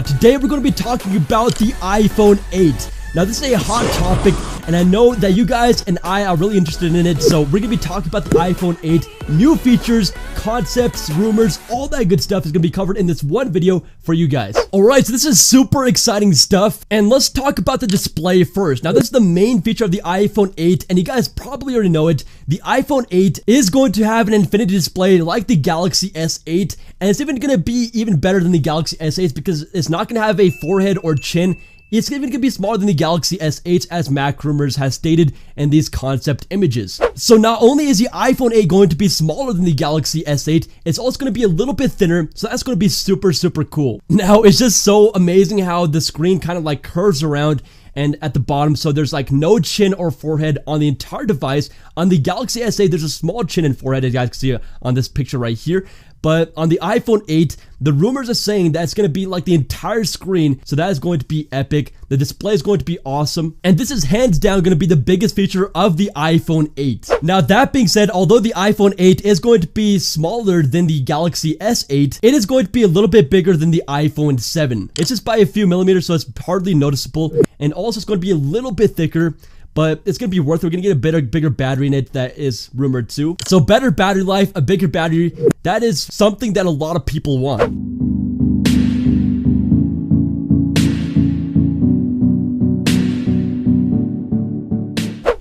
Today we're going to be talking about the iPhone 8. Now this is a hot topic and I know that you guys and I are really interested in it, so we're going to be talking about the iPhone 8, new features, concepts, rumors, all that good stuff is going to be covered in this one video for you guys. Alright, so this is super exciting stuff, and let's talk about the display first. Now this is the main feature of the iPhone 8, and you guys probably already know it. The iPhone 8 is going to have an infinity display like the Galaxy S8, and it's even going to be even better than the Galaxy S8 because it's not going to have a forehead or chin. It's even going to be smaller than the Galaxy S8 as Mac Rumors has stated in these concept images. So not only is the iPhone 8 going to be smaller than the Galaxy S8, it's also going to be a little bit thinner, so that's going to be super cool. Now it's just so amazing how the screen kind of like curves around and at the bottom, so there's like no chin or forehead on the entire device. On the Galaxy S8 there's a small chin and forehead, as you guys can see on this picture right here. But on the iPhone 8, the rumors are saying that it's going to be like the entire screen, so that is going to be epic. The display is going to be awesome, and this is hands down going to be the biggest feature of the iPhone 8. Now that being said, although the iPhone 8 is going to be smaller than the Galaxy S8, it is going to be a little bit bigger than the iPhone 7. It's just by a few millimeters, so it's hardly noticeable, and also it's going to be a little bit thicker. But it's going to be worth it. We're going to get a bigger battery in it, that is rumored too. So better battery life, a bigger battery, that is something that a lot of people want.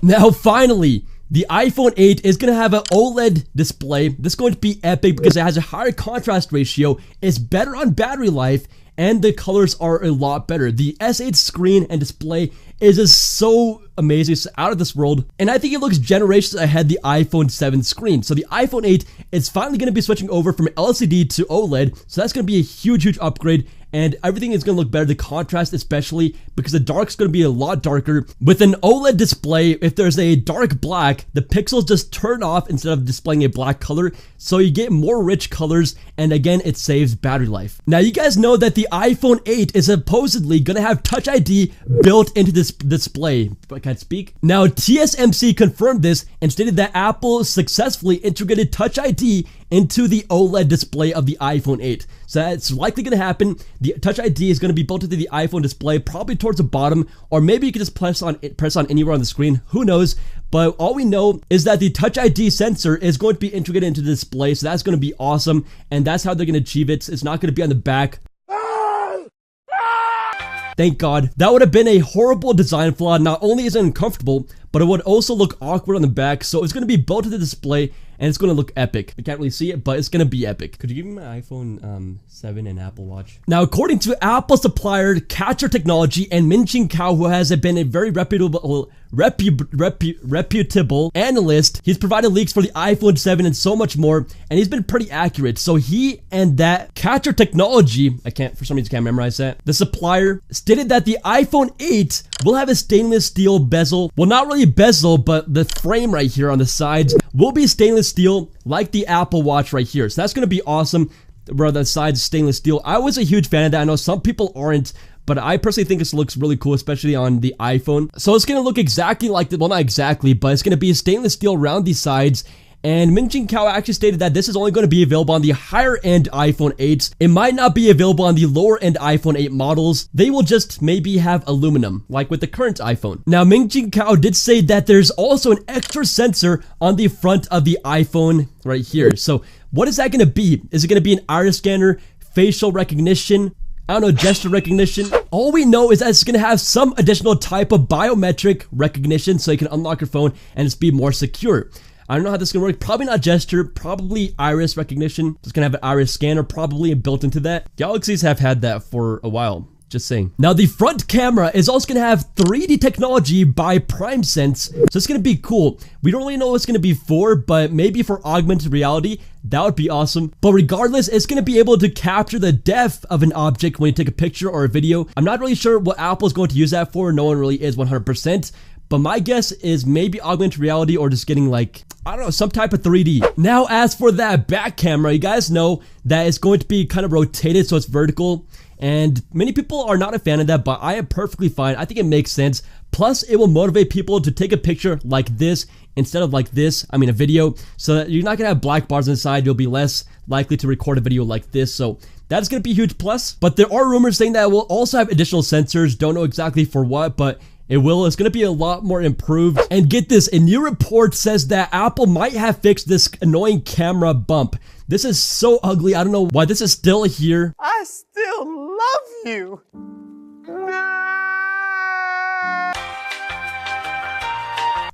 Now finally, the iPhone 8 is going to have an OLED display. This is going to be epic because it has a higher contrast ratio, it's better on battery life, and the colors are a lot better. The S8 screen and display is just so amazing, it's out of this world, and I think it looks generations ahead the iPhone 7 screen. So the iPhone 8 is finally going to be switching over from LCD to OLED, so that's going to be a huge upgrade, and everything is going to look better, the contrast especially, because the dark is going to be a lot darker. With an OLED display, if there's a dark black, the pixels just turn off instead of displaying a black color, so you get more rich colors, and again, it saves battery life. Now you guys know that the iPhone 8 is supposedly going to have Touch ID built into this display. I can't speak. Now TSMC confirmed this and stated that Apple successfully integrated Touch ID into the OLED display of the iPhone 8. So that's likely going to happen. The Touch ID is going to be built into the iPhone display, probably towards the bottom, or maybe you can just press on anywhere on the screen, who knows. But all we know is that the Touch ID sensor is going to be integrated into the display, so that's going to be awesome, and that's how they're going to achieve it. It's not going to be on the back. Thank God. That would have been a horrible design flaw. Not only is it uncomfortable, but it would also look awkward on the back. So it's going to be built into the display, and it's going to look epic. I can't really see it, but it's going to be epic. Could you give me my iPhone 7 and Apple Watch? Now, according to Apple supplier Catcher Technology and Min-Ching Kao, who has been a very reputable analyst, he's provided leaks for the iPhone 7 and so much more, and he's been pretty accurate. So he and that Catcher Technology, for some reason can't memorize that, the supplier stated that the iPhone 8 will have a stainless steel bezel. Well, not really bezel, but the frame right here on the sides will be stainless steel like the Apple Watch right here. So that's going to be awesome, where the sides stainless steel. I was a huge fan of that. I know some people aren't, but I personally think this looks really cool, especially on the iPhone. So it's going to look exactly like well, not exactly, but it's going to be stainless steel around the sides. And Min-Ching Kao actually stated that this is only going to be available on the higher end iPhone 8s. It might not be available on the lower end iPhone 8 models. They will just maybe have aluminum, like with the current iPhone. Now, Min-Ching Kao did say that there's also an extra sensor on the front of the iPhone right here. So what is that going to be? Is it going to be an iris scanner, facial recognition, I don't know, gesture recognition? All we know is that it's going to have some additional type of biometric recognition, so you can unlock your phone and just be more secure. I don't know how this is going to work. Probably not gesture, probably iris recognition. It's going to have an iris scanner probably built into that. Galaxies have had that for a while. Just saying. Now the front camera is also going to have 3D technology by PrimeSense, so it's going to be cool. We don't really know what it's going to be for, but maybe for augmented reality, that would be awesome. But regardless, it's going to be able to capture the depth of an object when you take a picture or a video. I'm not really sure what Apple is going to use that for. No one really is 100%. But my guess is maybe augmented reality or just getting like, I don't know, some type of 3D. Now, as for that back camera, you guys know that it's going to be kind of rotated, so it's vertical. And many people are not a fan of that, but I am perfectly fine. I think it makes sense. Plus, it will motivate people to take a picture like this instead of like this, I mean a video, so that you're not gonna have black bars on the side. You'll be less likely to record a video like this. So That's going to be a huge plus. But there are rumors saying that it will also have additional sensors. Don't know exactly for what, but it will. It's going to be a lot more improved. And get this, a new report says that Apple might have fixed this annoying camera bump. This is so ugly. I don't know why this is still here. I still love you.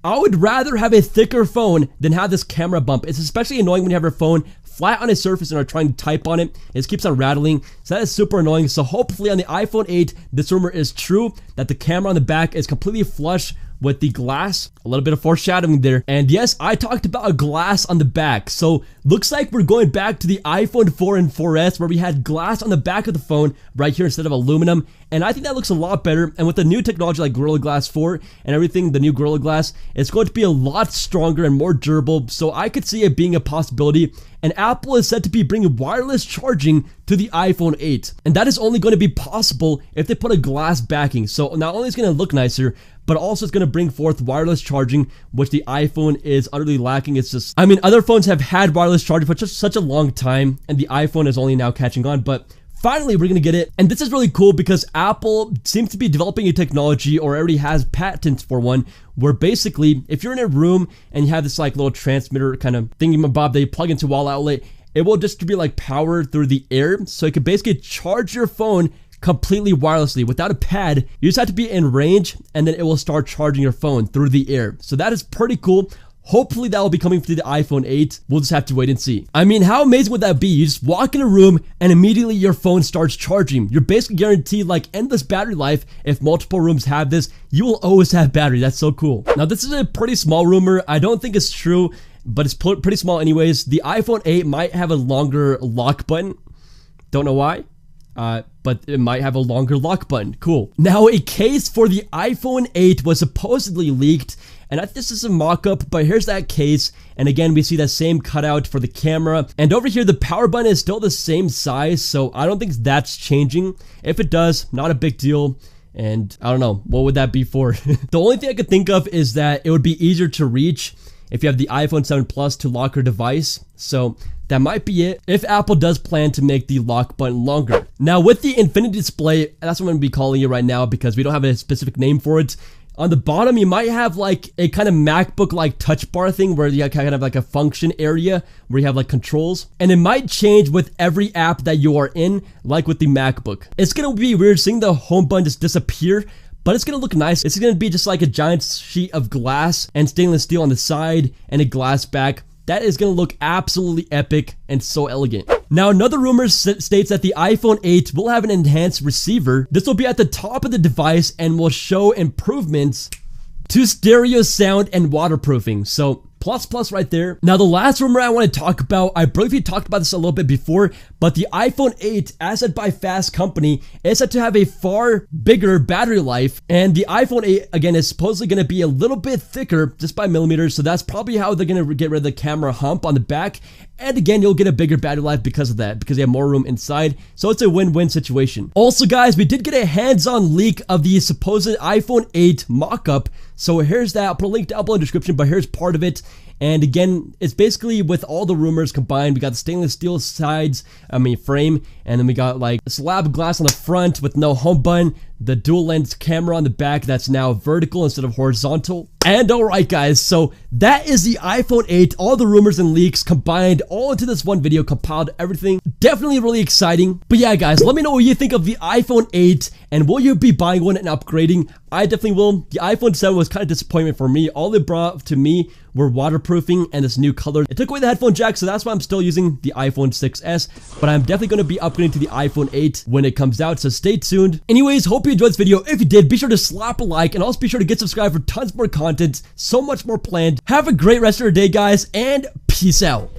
I would rather have a thicker phone than have this camera bump. It's especially annoying when you have your phone flat on a surface and are trying to type on it. It just keeps on rattling. So that is super annoying. So hopefully on the iPhone 8, this rumor is true, that the camera on the back is completely flush with the glass. A little bit of foreshadowing there. And yes, I talked about a glass on the back. So looks like we're going back to the iPhone 4 and 4S where we had glass on the back of the phone right here instead of aluminum. And I think that looks a lot better. And with the new technology like Gorilla Glass 4 and everything, the new Gorilla Glass, it's going to be a lot stronger and more durable. So I could see it being a possibility. And Apple is said to be bringing wireless charging to the iPhone 8. And that is only going to be possible if they put a glass backing. So not only is it going to look nicer, but also it's going to bring forth wireless charging, which the iPhone is utterly lacking. It's just, I mean, other phones have had wireless charging for just such a long time, and the iPhone is only now catching on, but finally we're going to get it. And this is really cool because Apple seems to be developing a technology, or already has patents for one, where basically if you're in a room and you have this like little transmitter kind of thingy-mabob that you plug into a wall outlet, it will distribute like power through the air. So it could basically charge your phone completely wirelessly without a pad. You just have to be in range and then it will start charging your phone through the air. So that is pretty cool. Hopefully that will be coming to the iPhone 8. We'll just have to wait and see. I mean, how amazing would that be? You just walk in a room and immediately your phone starts charging. You're basically guaranteed like endless battery life. If multiple rooms have this, you will always have battery. That's so cool. Now this is a pretty small rumor. I don't think it's true, but it's pretty small anyways. The iPhone 8 might have a longer lock button. Don't know why. But it might have a longer lock button. Cool. Now, a case for the iPhone 8 was supposedly leaked, and I think this is a mock-up, but here's that case. And again, we see that same cutout for the camera. And over here, the power button is still the same size, so I don't think that's changing. If it does, not a big deal. And I don't know, what would that be for? The only thing I could think of is that it would be easier to reach if you have the iPhone 7 Plus to lock your device. So that might be it, if Apple does plan to make the lock button longer. Now with the Infinity Display, that's what I'm going to be calling it right now because we don't have a specific name for it. On the bottom, you might have like a kind of MacBook-like touch bar thing where you kind of like a function area where you have like controls. And it might change with every app that you are in, like with the MacBook. It's going to be weird seeing the home button just disappear, but it's going to look nice. It's going to be just like a giant sheet of glass and stainless steel on the side and a glass back. That is going to look absolutely epic and so elegant. Now, another rumor states that the iPhone 8 will have an enhanced receiver. This will be at the top of the device and will show improvements to stereo sound and waterproofing. So plus right there. Now, the last rumor I want to talk about, I believe we talked about this a little bit before, but the iPhone 8, as said by Fast Company, is said to have a far bigger battery life. And the iPhone 8, again, is supposedly going to be a little bit thicker, just by millimeters. So that's probably how they're going to get rid of the camera hump on the back. And again, you'll get a bigger battery life because of that, because you have more room inside. So it's a win-win situation. Also, guys, we did get a hands-on leak of the supposed iPhone 8 mock-up. So here's that. I'll put a link down below in the description, but here's part of it. And again, it's basically with all the rumors combined. We got the stainless steel frame, and then we got like a slab of glass on the front with no home button, the dual lens camera on the back that's now vertical instead of horizontal. And alright guys, so that is the iPhone 8, all the rumors and leaks combined all into this one video, compiled everything. Definitely really exciting. But yeah guys, let me know what you think of the iPhone 8 and will you be buying one and upgrading? I definitely will. The iPhone 7 was kind of disappointment for me. All it brought to me were waterproofing and this new color. It took away the headphone jack, so that's why I'm still using the iPhone 6s, but I'm definitely going to be upgrading to the iPhone 8 when it comes out, so stay tuned. Anyways, hope you enjoyed this video. If you did, be sure to slap a like and also be sure to get subscribed for tons more content, so much more planned. Have a great rest of your day, guys, and peace out.